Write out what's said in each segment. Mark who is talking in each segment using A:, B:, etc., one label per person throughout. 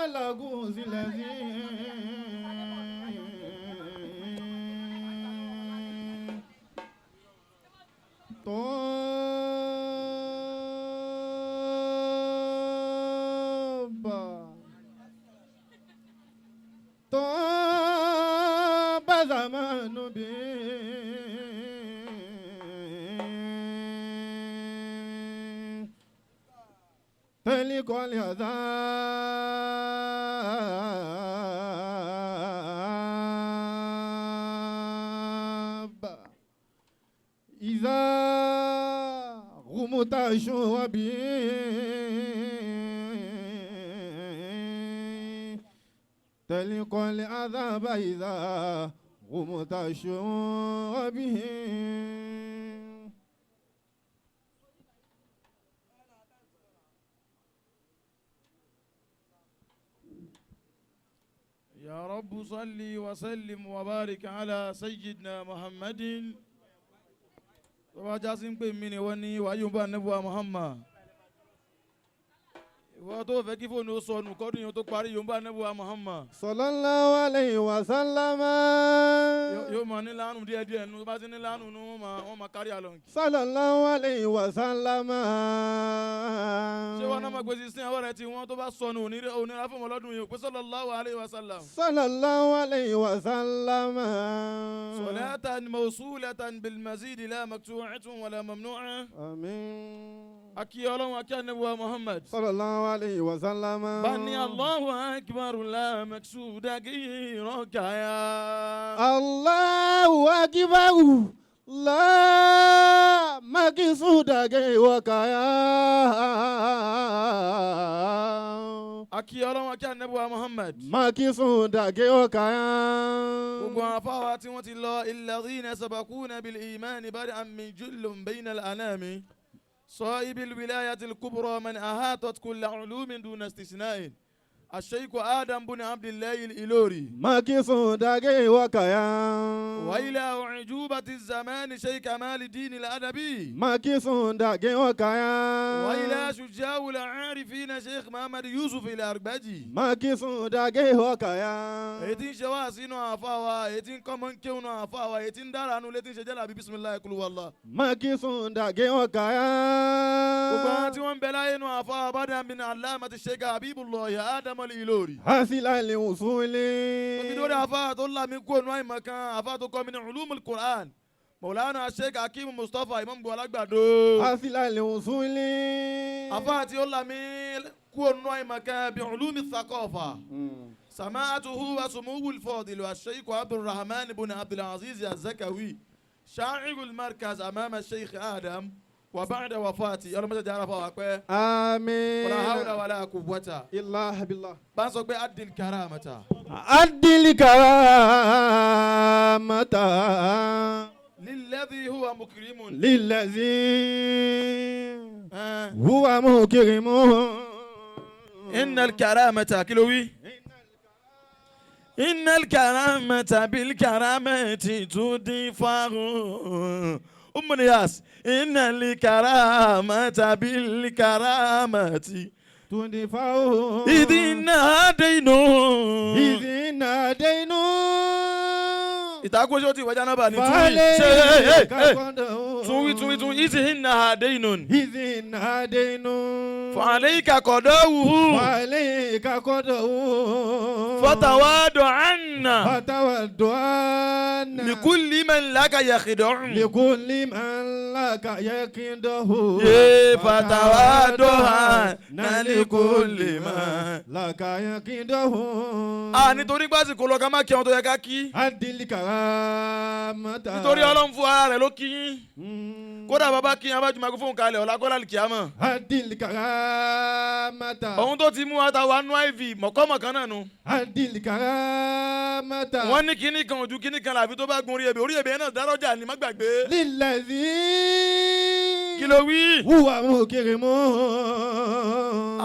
A: Allagoosy الذي طاب زمان به تلك العذاب إذا غمت شوبي تلك العذاب إذا غمت شوبه
B: يا رب صل وسلم وبارك على سيدنا محمد وجاسم بمن وني ويوم نبوة محمد وتو فكي فونو صون كودي يوتو باري يوم نبوة محمد
A: صلى الله عليه وسلم
B: يوم نلانو دي دي نو بازي نلانو نو ما كاري along
A: صلى الله عليه وسلم
B: ṣé wọn náà máa gbèsè sí àwọn ọ̀rẹ́ tí wọ́n tó bá sọnù onírà fún ọlọ́dún yìí pé sallallahu alayhi wa sallam.
A: sallallahu alayhi wa sallam.
B: salatan mawsulatan bil mazid la maqtu'atun wala mamnu'a.
A: àmín.
B: akí ọlọ́run akí ànábì Muhammad.
A: sallallahu alayhi wa sallam.
B: bani Allahu akbar la maqsuda ghayra
A: Allahu akbar. La makisuda ge wakaya.
B: Aki ọlọ́run akí ànábì Muhammad.
A: Makisuda ge wakaya.
B: Gbogbo àwọn afáwa tí wọ́n ti lọ alladhina sabaquna bil imani bad'an min jullin bayna al-anami. Sahibil wilayatil kubra man ahatat kulla ulumin duna istisna'in. الشيخ آدم بن عبد الله الإلوري
A: ماكسون داغي وكايا
B: وإلى عجوبة الزمان شيخ كمال الدين الأدبي
A: ماكسون داغي وكايا
B: وإلى شجاع العارفين شيخ محمد يوسف الأربجي
A: ماكسون داغي وكايا
B: ايتين شواسينو عفاوا ايتين كمان كيونو عفاوا ايتين دارانو ليتين شجالا بسم الله يقول والله
A: ماكسون داغي وكايا
B: وباتي وان بلاينو عفاوا بعد من علامة الشيخ حبيب الله يا آدم الإلوري
A: حاصل الوصول
B: بدوري عفاوا الله من كون واي مكان عفاوا من علوم القرآن مولانا الشيخ حكيم مصطفى إمام بولاغبادو
A: حاصل الوصول
B: عفاوا الله من كون واي مكان بعلوم الثقافة سماعته وسمو الفاضل والشيخ عبد الرحمن بن عبد العزيز الزكوي شاعر المركز أمام الشيخ آدم وبعد وفاتي يلا ما تجعل فوق
A: آمين
B: ولا حول ولا قوة
A: إلا بالله
B: بس أدي الكرامة
A: أدي الكرامة
B: للذي هو مكرم
A: للذي هو مكرم
B: إن الكرامة كلوي إن الكرامة بالكرامة تضيفه أم الياس إن الكرامة بالكرامة
A: تضيفه
B: إذ نادينه ìtàkùn ṣé ó ti wájà náà bá ní tún ìsìn àdéhùn فعليك قضاؤه فتواضع عنا لكل من لك يخضع فتواضع عنا لكل من
A: لك يخضع
B: nítorí gbásìkò lọ ká má kí àwọn tó yẹ ká kí. nítorí Ọlọ́run fún ara rẹ̀ ló kí yín. kódà bàbá kí yín abájú microphone kalẹ̀ ọ̀la kọ́lá kìámọ̀. ohun tó ti mú wa ta wa nú iv mọ̀kọ́mọ̀kan náà nu. wọ́n ní kíní kan ojú kíní kan làbí tó bá gun orí ebè náà dárọ́jà ni má gbàgbé. kí ló wí.
A: huwa mukirimu.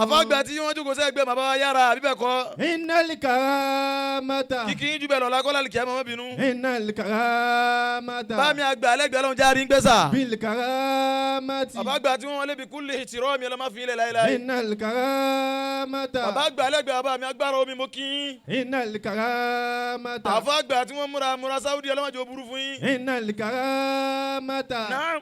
B: àfàgbà tí wọ́n jókòó sẹ́gbẹ́ bàbá wa yára àbí bẹ́ẹ̀ kọ́.
A: innal karamata.
B: kíkì yín jù bẹ́ẹ̀ lọ lákọ́lá lè kí ẹ mọ́ bínú.
A: innal karamata.
B: bá mi àgbà alẹ́gbẹ̀ẹ́ lọ́n járe ń gbé sà.
A: bil karamati.
B: àfàgbà tí wọ́n lé bi kúlè ìtìrọ́ mi ọlọ́mọ fi ilẹ̀ láéláé.
A: innal karamata.
B: bàbá àgbà alẹ́gbẹ̀ẹ́ bàbá mi agbára omi mo kí yín.
A: innal karamata.
B: àfàgbà tí wọ́n múra sáwùdí ọlọ́mọdé ó burú fún yín.
A: innal karamata.
B: náà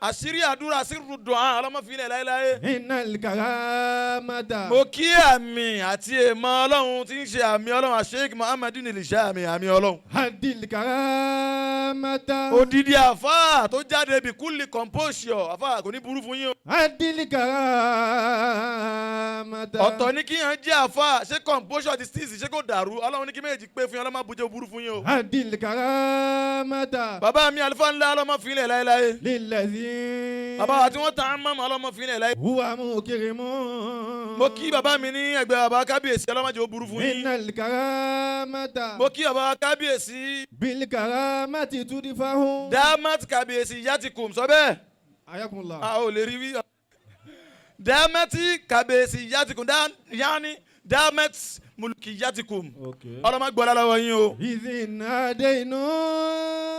B: àṣírí àdúrà àṣírí dùn án ọlọ́mọ fi ilẹ̀ láéláé.
A: innal karamata.
B: mo kí àmì àti èèmọ̀ ọlọ́run tí ń ṣe àmì ọlọ́run Sheikh Muhammadu Nilisha àmì ọlọ́run.
A: hadil karamata.
B: odidi àfáà tó jáde bí kúlì composure àfáà kò ní burú fún yín o.
A: hadil karamata.
B: ọ̀tọ̀ ní kí yẹn jẹ́ àfáà ṣé composure ti stíìsì ṣé kò dàrú ọlọ́run ní kí méjì pé fún yín ọlọ́mọ àbújá burú fún yín o.
A: hadil karamata.
B: bàbá mi àlùfáà ńlá ọlọ́mọ fi ilẹ̀ láéláé.
A: lillazi.
B: bàbá wa tí wọ́n ta á mọ́ ọlọ́mọ fi ilẹ̀ láéláé.
A: huwa mukirimu.
B: mo kí bàbá mi ní ẹgbẹ́ bàbá kábíyèsí ọlọ́mọdé ó burú fún yín.
A: innal karamata.
B: mo kí bàbá kábíyèsí.
A: bil karamati tudifahu.
B: damat kábíyèsí yatikum sọ bẹ́ẹ̀.
A: ayakumullah.
B: a ò lè rí wí. damati kábíyèsí yatikum yanni damat mulki yatikum. ọlọ́mọ gbọ́dọ̀ lọ́wọ́ yín o.
A: izin adeyinu.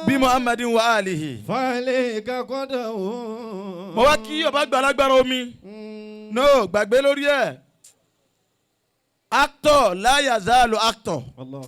B: bí muhammadin wa alihi.
A: falẹ̀ kakọ́dọ̀ o.
B: mo wá kí ọba Agbara Omi. no gbàgbé lórí ẹ̀. actor la yazalu actor.
A: Allah.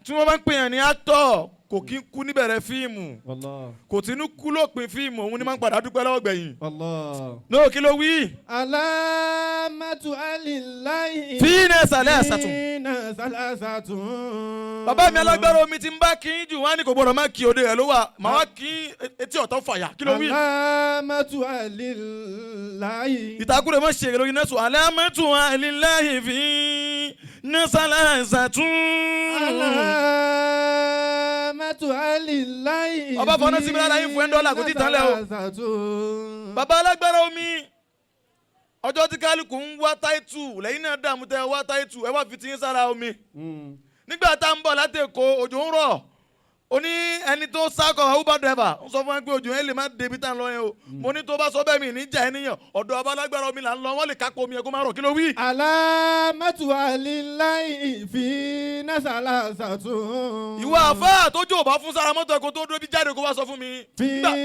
B: tí wọ́n bá ń pè yàn ní actor kò kí ń kú níbẹ̀rẹ̀ fíìmù.
A: Allah.
B: kò tí ń kú lópin fíìmù òun ni máa ń padà dúpẹ́ lọ́wọ́ gbẹ̀yìn.
A: Allah.
B: no kí ló wí.
A: alamatu alilayi.
B: fínà salasatun.
A: fínà salasatun.
B: bàbá mi Alágbára Omi ti ń bá kí jù wá ní kò gbọdọ̀ má kí òde rẹ̀ ló wà máa wá kí etí ọ̀tọ̀ fàyà kí ló wí.
A: alamatu alilayi.
B: ìtakùrẹ̀ mọ̀ ṣe lórí nẹ́sùn alamatu alilayi fínà salasatun.
A: alamatu alilayi.
B: ọba fọnà síbi lára yín fún $10 kò tí tán lẹ o. bàbá Alágbára Omi ọjọ́ tí kálukú ń wá táìtù lẹ́yìn náà dààmú tẹ́ wá táìtù ẹ wá fi ti yín sára omi. nígbà tá à ń bọ̀ láti Èkó òjò ń rọ̀ ó ní ẹni tó sákọ̀ uber driver ń sọ fún ẹ pé òjò yẹn lè má débi tá à ń lọ yẹn o. mo ní tó bá sọ bẹ́ẹ̀ mi níjà ẹ níyàn ọ̀dọ̀ ọba Alágbára Omi là ń lọ wọ́n lè kápò omi ẹ̀ kó má rọ̀ kí ló wí.
A: alamatu alilayi fi nasala satun.
B: ìwọ àfáà tó jò bá fún sára mọ́tò ẹ̀kọ́ tó débi jáde kó wá sọ fún mi.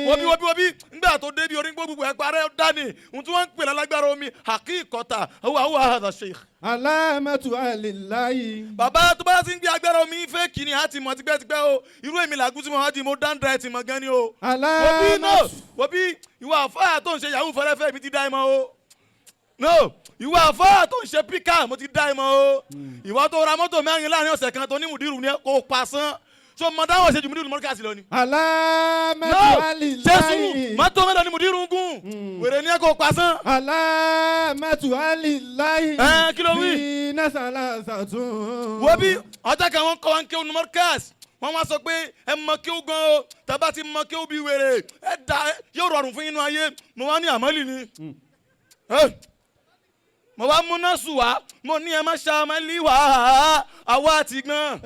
B: wọ́bí ngbà tó débi orí gbogbo ẹ̀ parẹ́ dání n tí wọ́n ń pè l'Alágbára Omi hakikota àwọn hadha sheikh.
A: alamatu alilayi.
B: bàbá tó bá ti ń gbé Agbára Omi fẹ́ kìíní àti mọ̀ tipẹ́tipẹ́ o irú èmi Làgúsí mọ̀ wájú mo dáńdá ẹ̀ ti mọ̀ gan ni o. wọ́bí ìwọ àfáà tó ń ṣe yahoo fẹ́rẹ́fẹ́ mi ti dá ẹ mọ́ o. no ìwọ àfáà tó ń ṣe píkà mo ti dá ẹ mọ́ o. ìwọ tó ra mọ́tò mẹ́rin láàrin ọ̀sẹ̀ kan tó ní mùdírù ni kò pàṣán so mo dáhùn ṣe ju mùdírù mọ́ríkàsì lọ ni.
A: alamatu alilayi.
B: jésù mọ́tò mélòó ni mùdírù ń gùn wèrè ni ẹ kò pàṣán.
A: alamatu alilayi.
B: kí ló wí.
A: fi nasala satun.
B: wo bí ọjọ́ kan wọ́n kọ́ wọn kí onu mọ́ríkàsì wọ́n wá sọ pé ẹ mọ kí ó gan o tàbá ti mọ kí ó bí wèrè ẹ da yóò rọrùn fún inú ayé mo wá ní àmọ́lì ni. mo wá múná sùn wá mo ní ẹ má ṣàmẹ́lì wá àwa ti gbọ́n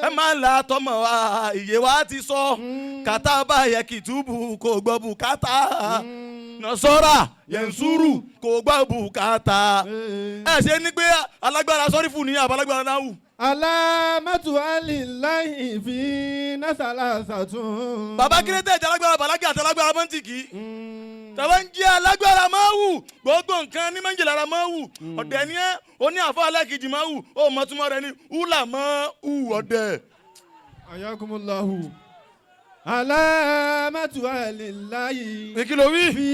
B: ẹ má la tọmọ wa ìyè wa ti sọ kàtà báyẹ kìtúbù kò gbọ́ bùkátà nasọ́ra yẹnsúrù kò gbọ́ bùkátà ẹ ṣe ní pé alágbára sọ́rí fún ní àbálágbára náà wù.
A: alamatu alilayi fi nasala satun.
B: bàbá kírẹ́tẹ̀ jẹ́ alágbára bàlágà àti alágbára mọ́ntìkì. tàbá ń jẹ́ alágbára máa wù gbogbo nǹkan ní mọ́njẹ̀lára máa wù ọ̀dẹ̀ ni ẹ́ ó ní àfọ́ alákejì máa wù ó mọ̀túnmọ́ rẹ ní húlà máa wù ọ̀dẹ̀.
A: ayakumullahu. alamatu alilayi.
B: èkìlò wí.
A: fi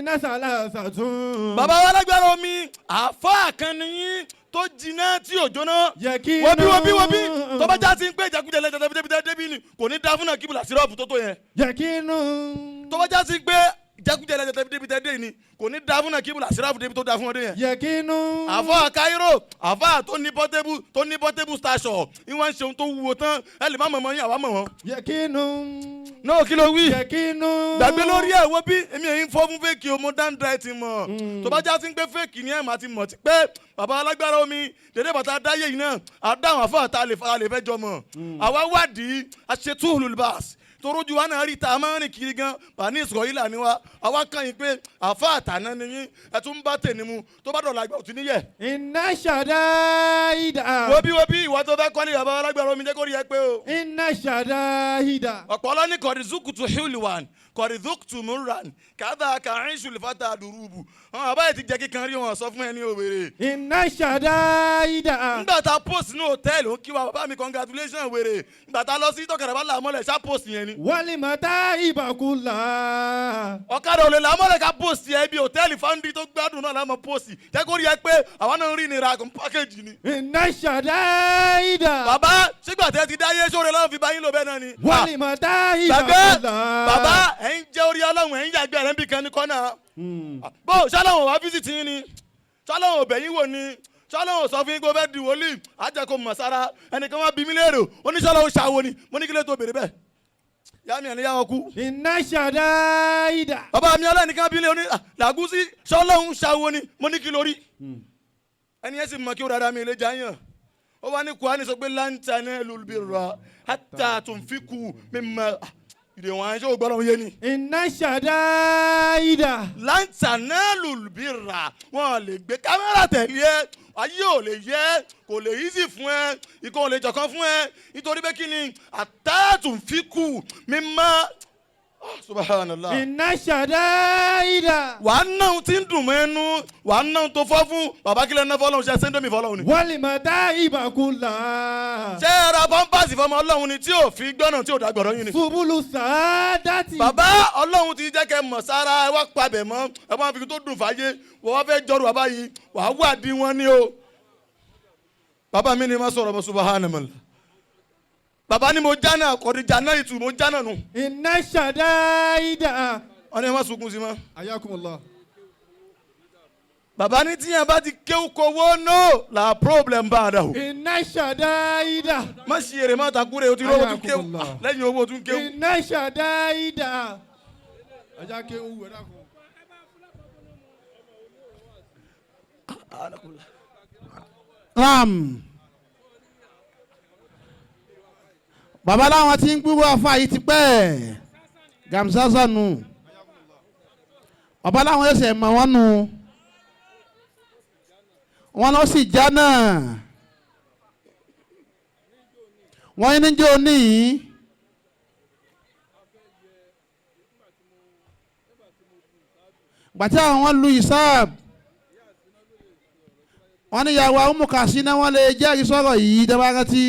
A: nasala satun.
B: bàbá wa Alágbára Omi àfọ́ àkànníyìn tó jiná tí ò jóná.
A: yẹkinu.
B: wọ́bí tó bá já sí ń pé ìjàkújẹ lẹ́jọ́ débi ni kò ní dá fúnà kíbùlà sírọ́ọ̀bù tó yẹn.
A: yẹkinu.
B: tó bá já sí pé ìjàkújẹ lẹ́jọ́ débi ni kò ní dá fúnà kíbùlà sírọ́ọ̀bù débi tó dá fún ọdún yẹn.
A: yẹkinu.
B: àfọ Cairo àfọ tó ní portable station ìwọ̀n ń ṣe ohun tó wúwo tán ẹ lè má mọ̀ mọ́ yín àwa mọ̀ wọ́n.
A: yẹkinu.
B: náà kí ló wí.
A: yẹkinu.
B: gbàgbé lórí ẹ̀ wo bí èmi èyí ń fọ́ fún fèkì o mo dáńdá ẹ ti mọ̀ tó bá já sí ń pé fèkì ni ẹ̀ máa ti mọ̀ ti pé bàbá Alágbára Omi dédé bàtà dáyé yìí náà àdáhùn àfọ àtà lè fẹ́ jọ mọ̀ àwa wádìí àṣetú olùbàṣ torójú wa náà rí ta máa ń rìn kiri gan bani Israẹli ni wa àwa kàn yín pé àfa àtàná ni yín ẹ tún bá tèmi mu tó bá dọ̀la àgbà òtún níyẹ̀.
A: Inna shadaida.
B: wo bí ìwà tó fẹ́ kọ́lé Baba Alágbára Omi jẹ́ kó rí ẹ pé o.
A: Inna shadaida.
B: ọ̀pọ̀lọ́ ní kọ̀rìzúkùtù hilwan kọ̀rìzúkùtù múran kàdà kàrin ṣùlùfàtà àdùrùbù àwọn àbáyé ti jẹ́ kíkan rí wọn sọ fún ẹni òwèrè.
A: Inna shadaida.
B: nígbà tá a post ní hòtẹ́ẹ̀lì ó kí wa bàbá mi congratulation wèrè nígbà tá a lọ sí tọkàrà bá làmọ́lẹ̀ ṣá post yẹn ni.
A: Walimata ibakula.
B: ọ̀kadà ò lè làmọ́lẹ̀ ká post yẹn bí hòtẹ́ẹ̀lì fáńdì tó gbádùn náà lámọ̀ post jẹ́ kó rí ẹ pé àwa náà ń rí nira kò ń pákéjì ni.
A: Inna shadaida.
B: bàbá sígbà tẹ́ ti dáyé sóore lọ́wọ́ fi bá yín lò bẹ́ẹ̀ náà ni.
A: Walimata
B: gbàgbé
A: ibakula.
B: bàbá ẹ̀ ń jẹ́ orí ọlọ́run ẹ̀ ń yàgbẹ́ rẹ̀ ń bì kan ní kọ́nà. bó ṣálọ́wọ̀n wá fíṣítì yín ni ṣálọ́wọ̀n bẹ̀yìn wò ni ṣálọ́wọ̀n sọ fún yín kó fẹ́ di wòlíì àjẹkù mọ̀ sára ẹnìkan wá bí mí léèrè oníṣálọ́wọ̀n ṣàwo ni mo ní kí lè tó bèrè bẹ́ẹ̀ yá mi ẹ̀ ní yá wọn kú.
A: Inna shadaida.
B: bàbá mi ọlọ́nìkan bí lé oní Làgúsí ṣálọ́wọ̀n ṣàwo ni mo ní kí lórí ẹni yẹn sì mọ kí ó rárá mi lè jáyàn ó wá ní Kùránì sọ pé lan tanalul birra hatta tunfiqu mimma ìdè wọn ṣé o gbọ́dọ̀ wọn yé ni.
A: Inna shadaida.
B: lan tanalul birra wọn lè gbé kámẹ́rà tẹ̀lé ẹ ayé ò lè yẹ kò lè easy fún ẹ ikọ̀ ò lè jọ̀kan fún ẹ nítorí pé kí ni hatta tunfiqu mimma subhanallah.
A: Inna shadaida.
B: wàá náà tí ń dùn mọ́ ẹnu wàá náà tó fọ́ fún bàbá kílẹ̀ náà fọlọ́run ṣe sẹ́ńdọ̀mì fọlọ́run ni.
A: Walimata ibakula.
B: ṣé ẹ ra pọ́ńpàsì fọmọ ọlọ́run ni tí ò fi gbọ́nà tí ò dá gbọ́dọ̀ yín ni.
A: Subulu saadati.
B: bàbá ọlọ́run ti jẹ́ kẹ́ mọ̀ sára ẹ wá pabẹ̀ mọ́ ẹ wá fi tó dùn fàáyé wọ́n wá fẹ́ jọrù bàbá yìí wàá wádìí wọn ni o. bàbá mi ni ma sọ̀rọ̀ mọ́ subhanallah. bàbá ni mo jánà kọ̀dí jánà ìtù mo jánà nù.
A: Inna shadaida.
B: wọ́n ní ẹ má sunkún sí mọ́.
A: Ayakumullah.
B: bàbá ní tíyẹn bá ti kéwù kowó no la problem bá a dà o.
A: Inna shadaida.
B: má ṣe èrè má takúrè o ti rówó tún kéwù lẹ́yìn owó tún kéwù.
A: Inna shadaida. Ajá kéwù wẹ̀ dàkú.
C: Ram. Bàbá láwọn tí ń gbúrò àfa yìí ti pẹ́ Gamsaza nù. Bàbá láwọn ẹsẹ̀ mọ̀ wọ́n nù. Wọ́n lọ sí ìjà náà. Wọ́n yín níjẹ́ òní yìí. Gbàtí àwọn lu ìsáàb. Wọ́n ní ìyàwó àwọn mùkàsí náà wọ́n lè jẹ́rìí sọ̀rọ̀ yìí dábàrántí.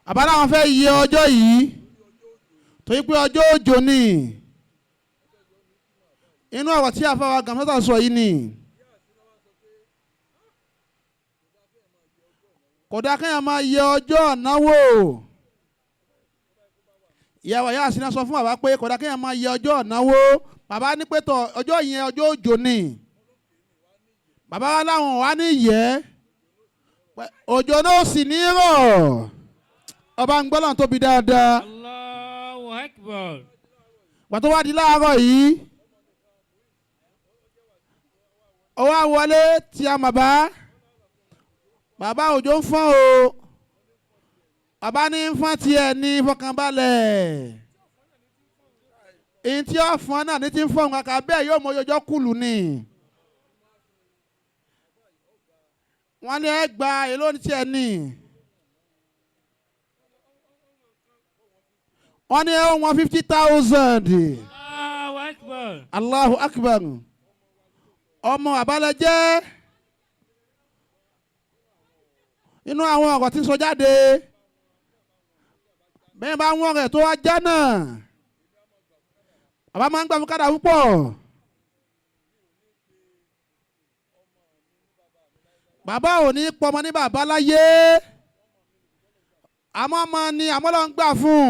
C: Àbá láwọn fẹ́ yẹ ọjọ́ yìí torí pé ọjọ́ òjò ni inú ọ̀rọ̀ tí àfáwà Gamsaza sọ yìí ni kódà kéèyàn máa yẹ ọjọ́ ọ̀náwó ìyàwó yà sí náà sọ fún bàbá pé kódà kéèyàn máa yẹ ọjọ́ ọ̀náwó bàbá ní pé tọ̀ ọjọ́ yẹn ọjọ́ òjò ni bàbá wa láwọn wà ní yẹ òjò náà sì ní rọ̀. Ọba ń gbọ́ lọ́n tóbi dáadáa.
A: Allahu Akbar.
C: Pàtó wá di láàárọ̀ yìí. Ó wá wọlé tí a bàbá. Bàbá òjò ń fọ́n o. Bàbá ní ń fọ́n tiẹ̀ ní fọkànbalẹ̀. Èyí tí ó fọ́n náà ní ti ń fọ́n kàkà bẹ́ẹ̀ yóò mọ ọjọ́ kùlù ni. Wọ́n ní ẹ gba èlò ní tiẹ̀ ní. Wọ́n ní ẹ̀wọ̀n 50,000.
A: Allahu Akbar.
C: Allahu Akbar. Ọmọ àbálẹ́jẹ́ inú àwọn ọ̀rọ̀ tí ń sọ jáde bẹ́ẹ̀ bá wọ́n rẹ̀ tó wá já náà bàbá máa ń gbà fún kádà púpọ̀. Bàbá ò ní pọmọ ní bàbá láyé àmọ́ ọmọ ni àmọ́ lọ́n gbà fún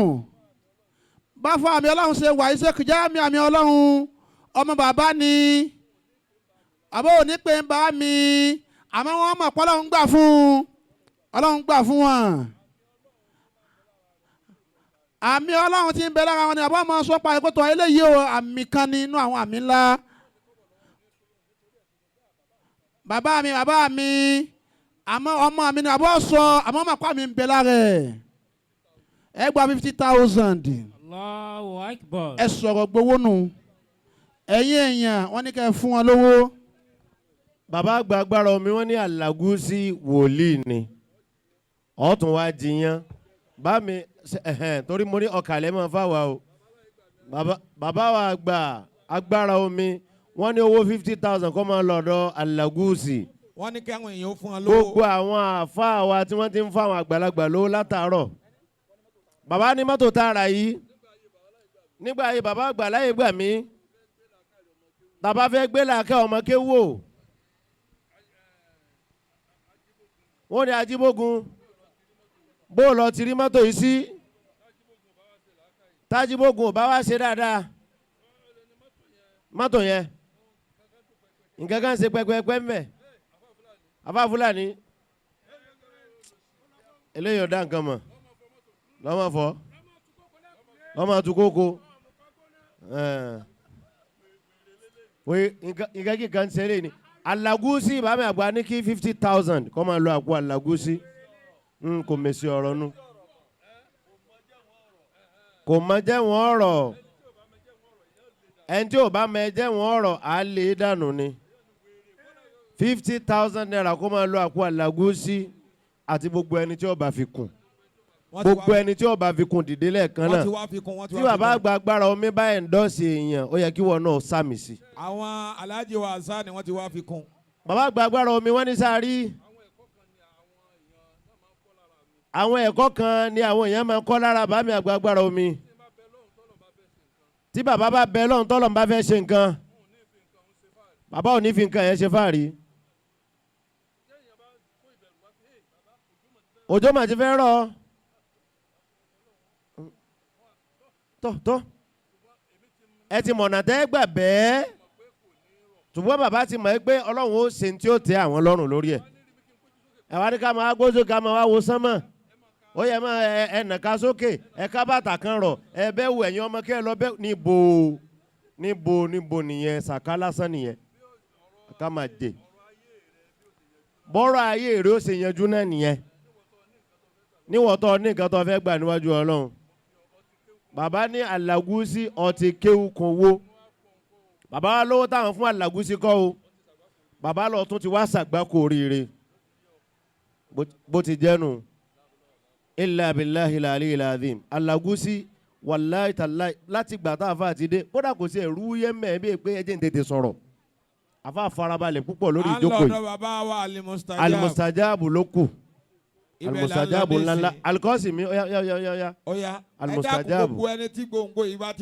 C: bá fún àmì ọlọ́run ṣe wà iṣẹ́ kìjá àmì ọlọ́run ọmọ bàbá ni àbọ̀ òní pé ń bá mi àmọ́ wọ́n mọ̀ pé ọlọ́run gbà fún wọn. Àmì ọlọ́run ti ń bẹ lára wọn ni àbọ̀ máa sọ pa ìkótó eléyìí o àmì kan ni inú àwọn àmì ńlá. Bàbá mi àmọ́ ọmọ mi ni àbọ̀ sọ àmọ́ mọ̀ pé àmì ń bẹ lára ẹ̀. ẹ gba 50,000.
D: Allahu Akbar.
C: ẹ sọ̀rọ̀ gbowó nù. ẹ̀yin èèyàn wọ́n ní kẹ́ ẹ fún wọn lówó.
E: bàbá Agba Agbara Omi wọ́n ní Allagoosy wòlíì ni ọ̀tún wá jiyàn bá mi torí mo ní ọ̀kàlẹ́ mọ́ fáwa o bàbá wa Agba Agbara Omi wọ́n ní owó 50,000 kó máa lọ́dọ̀ Allagoosy.
A: wọ́n ní kí àwọn èèyàn fún wọn lówó.
E: gbogbo àwọn àáfàá wa tí wọ́n ti ń fáwọn àgbàlagbà lówó látàárọ̀ bàbá ní mọ́tò tá a rà yìí nígbà yìí bàbá àgbà láyé gbà mí tàbá fẹ́ gbé làákẹ́ ọmọ kéwò wọ́n ní Ajíbógun bó lọ ti rí mọ́tò yìí sí tájíbógun ò bá wá ṣe dáadáa mọ́tò yẹn nǹkan kan ṣe pẹ́pẹ́pẹ́ mẹ́ àfáà Fúlàní eléyìí ọ̀dà nǹkan mọ̀ lọ́mọ fọ́ lọ́mọ tukoko nǹkan kí kan ṣeré ni Allagoosy bàmí àgbà ní kí 50,000 kọ́ máa lọ àpò Allagoosy kò mèsì ọ̀rọ̀ nu kò mọ jẹ́ wọ́n ọ̀rọ̀ ẹni tí ò bá mọ jẹ́ wọ́n ọ̀rọ̀ á lè dànù ni 50,000 naira kó máa lọ àpò Allagoosy àti gbogbo ẹni tí ó bá fi kún gbogbo ẹni tí ó bá fi kún dìde lẹ́ẹ̀kan náà tí bàbá Agba Agbara Omi bá ẹ̀ńdọ́ọ̀sì èèyàn ó yẹ kí wọ́n náà sàmì sí.
A: àwọn aláàjì wa àṣà ni wọ́n ti wá fi kún.
E: bàbá Agba Agbara Omi wọ́n ní sáré àwọn ẹ̀kọ́ kan ni àwọn èèyàn máa ń kọ́ lára bàmí Agba Agbara Omi tí bàbá bá bẹ lọ́hùn tọ́lọ́hùn bá fẹ́ ṣe nǹkan bàbá ò ní fi nǹkan yẹn ṣe fáàrí. òjò mà ti fẹ́ rọ̀ tọ́ ẹ ti mọ̀nà tẹ́ gbà bẹ́ẹ̀ ṣùgbọ́n bàbá ti mọ̀ ẹ́ pé Ọlọ́run ó ṣe tí ó tẹ́ àwọn lọ́rùn lórí ẹ̀ ẹ wá ní ká máa gbójú ká máa wá wo sánmọ̀ ó yẹ máa ẹ nàka sókè ẹ ká bàtà kan rọ̀ ẹ bẹ́ wù ẹ̀yin ọmọ kẹ́ ẹ lọ bẹ́ níbo nìyẹn sàká lásán nìyẹn ká máa dè bọ́rọ̀ ayé èrè ó ṣe yanjú náà nìyẹn níwọ̀tọ́ ní nǹkan tó fẹ́ gbà níwájú Ọlọ́run bàbá ní Allagoosy ọtí kéwù kan wó bàbá wa lówó táwọn fún Allagoosy kọ́ o bàbá lọ tún ti wá ṣàgbákò oríire bó ti jẹ́nu illa billahi al-aliyyil azim Allagoosy wàláì tàláì láti gbà tá àfa àti dé kódà kò sí ẹ̀rú yẹn mẹ́ẹ̀ bí pé ẹjẹ̀ ń tètè sọ̀rọ̀ àfa farabalẹ̀ púpọ̀ lórí ìjókòó yìí alimustajabu ló kù alimustajabu ńláńlá alikọ́sì mi ọ̀ya
A: ẹ dákun
E: alimustajabu.
A: gbogbo ẹni tí gbòǹgbò yìí bá ti